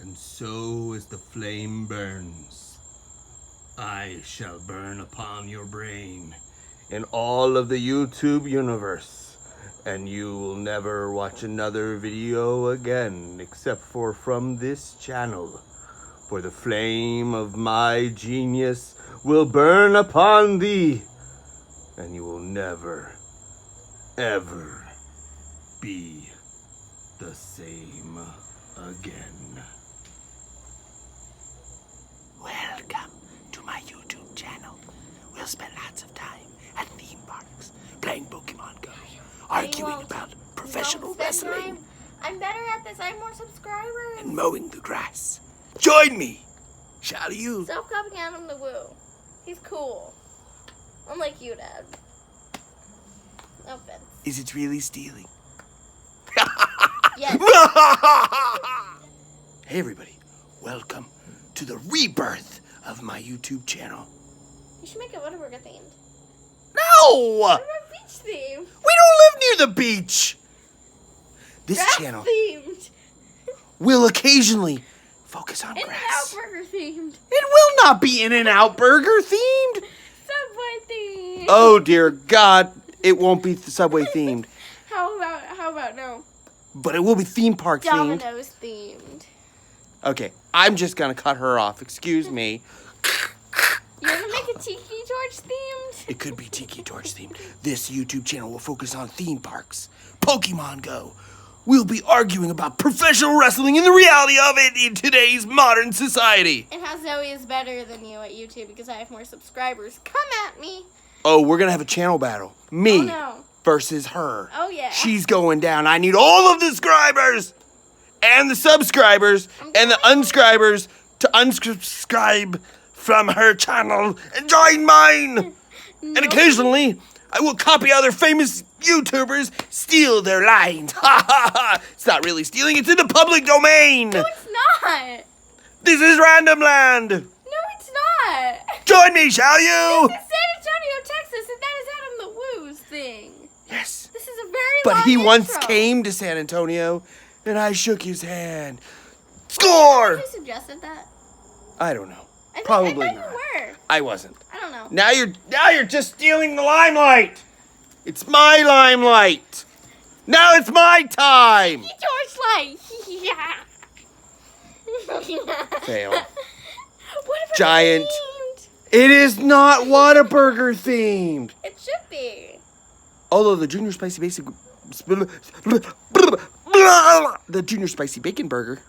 and so as the flame burns, I shall burn upon your brain in all of the YouTube universe, and you will never watch another video again except for from this channel. For the flame of my genius will burn upon thee, and you will never, ever be the same again. Welcome to my YouTube channel. We'll spend lots of time at theme parks, playing Pokemon Go, arguing about professional wrestling, I'm better at this. I have more subscribers. and mowing the grass. Join me, shall you? Stop copying Adam the Woo. He's cool. Unlike you, Dad. No offense. Is it really stealing? Yes. Hey everybody, welcome to the rebirth of my YouTube channel. You should make it Whataburger themed. No! What about beach theme? We don't live near the beach! This Grass channel themed. will occasionally focus on In-N-Out grass. Burger themed. It will not be In-N-Out Burger themed! Subway themed. Oh dear God, it won't be Subway themed. How about no? But it will be theme park themed. Domino's themed. Okay, I'm just gonna cut her off. Excuse me. You want to make a tiki torch themed? It could be Tiki Torch themed. This YouTube channel will focus on theme parks, Pokemon Go. We'll be arguing about professional wrestling and the reality of it in today's modern society. And how Zoe is better than you at YouTube because I have more subscribers. Come at me. Oh, we're gonna have a channel battle. Me Oh no. versus her. Oh yeah. She's going down. I need all of the subscribers and the subscribers and the unscribers to unsubscribe from her channel and join mine. And occasionally, I will copy other famous YouTubers, steal their lines. Ha ha ha! It's not really stealing, it's in the public domain. No, it's not. This is Random Land. No, it's not. Join me, shall you? This is San Antonio, Texas, and that is Adam the Woo's thing. Yes. This is a very But long he once intro. came to San Antonio, and I shook his hand. Score! Who suggested that? I don't know. I Probably thought not. you were. I wasn't. I don't know. Now you're just stealing the limelight. It's my limelight. Now it's my time. Torchlight. Yeah. Fail. What about Giant. themed? It is not Whataburger themed. It should be. Although the Junior Spicy Basic, the Junior Spicy Bacon Burger,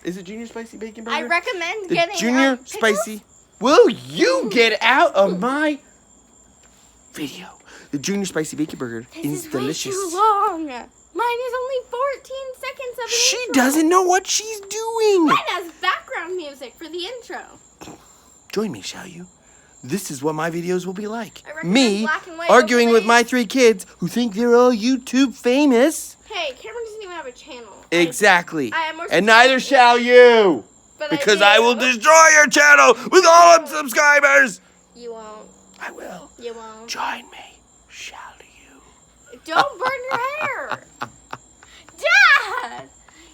is it Junior Spicy Bacon Burger? I recommend the getting Junior pickles. Spicy. Will you get out of my video? The Junior Spicy Bacon Burger This is is delicious. way too long. Mine is only 14 seconds of an She intro. doesn't know what she's doing. Mine has background music for the intro. Join me, shall you? This is what my videos will be like. I recommend Me black and white arguing with my overlays. 3 kids who think they're all YouTube famous. Hey, Cameron doesn't even have a channel. Exactly. I have more And neither shall you. But Because do. I will destroy your channel with all of subscribers. You won't. I will. You won't. Join me, shall you? Don't burn your hair. Dad!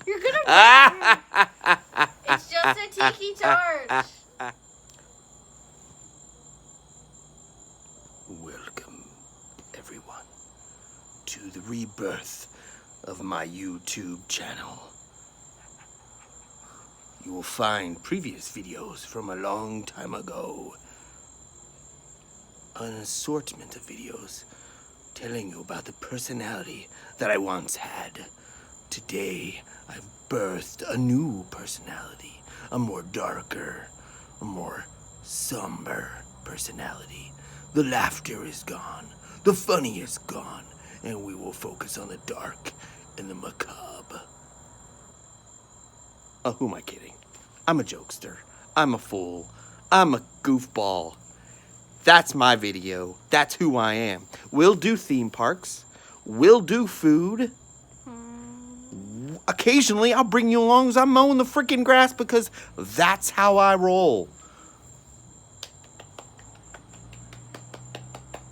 You're gonna burn. It's just a tiki torch. Welcome, everyone, to the rebirth of my YouTube channel. You will find previous videos from a long time ago. An assortment of videos telling you about the personality that I once had. Today, I've birthed a new personality, a more darker, a more somber personality. The laughter is gone, the funny is gone, and we will focus on the dark and the macabre. Oh, who am I kidding? I'm a jokester. I'm a fool. I'm a goofball. That's my video. That's who I am. We'll do theme parks. We'll do food. Occasionally, I'll bring you along as I'm mowing the freaking grass because that's how I roll.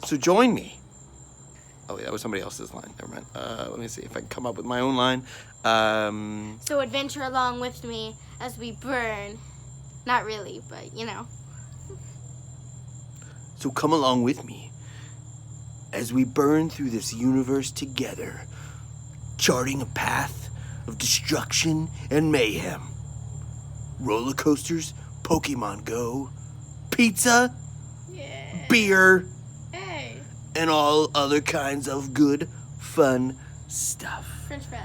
So join me. Oh, that was somebody else's line. Never mind. Let me see if I can come up with my own line. So adventure along with me as we burn. Not really, but you know. So come along with me as we burn through this universe together, charting a path of destruction and mayhem. Roller coasters, Pokemon Go, pizza, Yeah. beer, Hey. and all other kinds of good, fun stuff. French fries.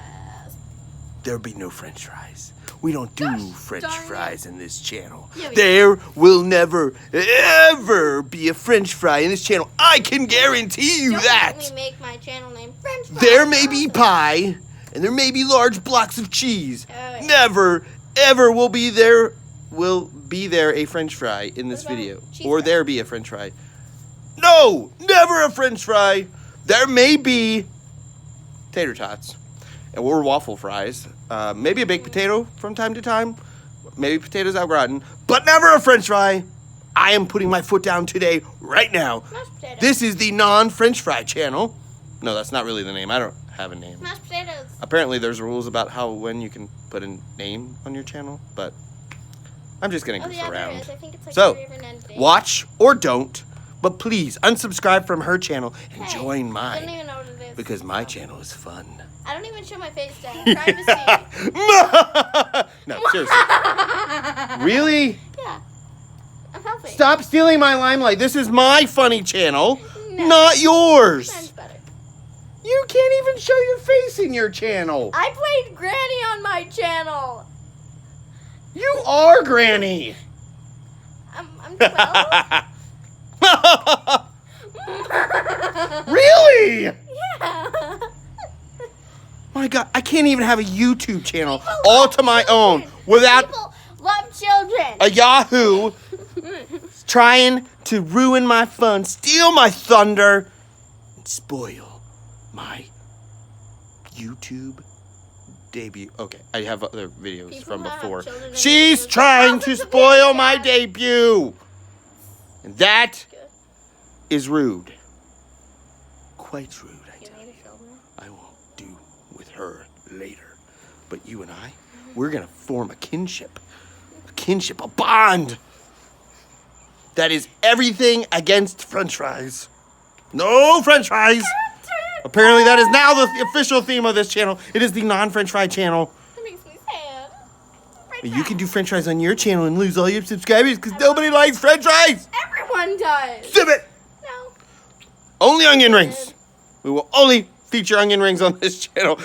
There'll be no French fries. We don't do French darn it. fries in this channel. Yeah, we There will never, ever be a French fry in this channel. I can guarantee you Don't that. let me make my channel name French fries. There may be pie, and there may be large blocks of cheese. Oh, yeah. Never, ever will be there a French fry in this What about video. cheese Or fries? there be a French fry. No, never a French fry. There may be tater tots or waffle fries. Maybe a baked potato from time to time. Maybe potatoes au gratin. But never a French fry. I am putting my foot down today, right now. Mashed potatoes. This is the non-French fry channel. No, that's not really the name. I don't have a name. Mashed potatoes. Apparently there's rules about when you can put a name on your channel, but I'm just gonna Oh goof yeah, there around. is. I think it's like So, every other 9 days. watch or don't, but please unsubscribe from her channel and Hey, join I don't mine, even know what it is. because my channel is fun. I don't even show my face down. Privacy. No, seriously. Really? Yeah. I'm helping. Stop stealing my limelight. This is my funny channel, No. not yours. Mine's better. You can't even show your face in your channel. I played Granny on my channel. You are Granny. I'm 12. Really? Yeah. My God, I can't even have a YouTube channel all to my own without People love children. a Yahoo trying to ruin my fun, steal my thunder, and spoil my YouTube debut. Okay, I have other videos People from who have before. children in She's videos. trying to Thousands of spoil videos. my debut. And that is rude. Quite rude, I You tell need you. a shoulder? I will do with her later. But you and I, we're gonna form a kinship, a bond. That is everything against French fries. No French fries. Apparently that is now the official theme of this channel. It is the non-French fry channel. That makes me sad. French You fries. can do French fries on your channel and lose all your subscribers because nobody likes French fries. Everyone does. Zip it. No. Only onion rings. We will only feature onion rings on this channel.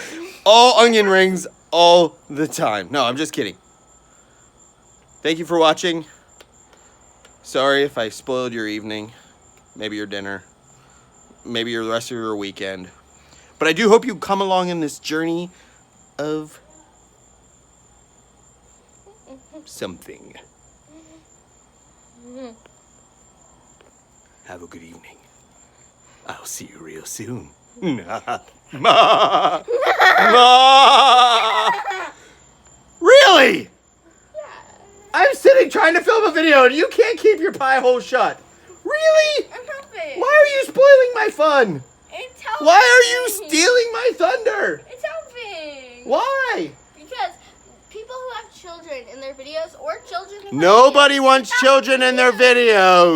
All onion rings all the time. No, I'm just kidding. Thank you for watching. Sorry if I spoiled your evening, maybe your dinner, maybe the rest of your weekend. But I do hope you come along in this journey of something. Have a good evening. I'll see you real soon. Ma. Really? I'm sitting trying to film a video and you can't keep your pie hole shut. Really? I'm helping. Why are you spoiling my fun? It's helping. Why are you stealing my thunder? It's helping. Why? Because people who have children in their videos or children in my Nobody videos, wants it's children in their helping. videos.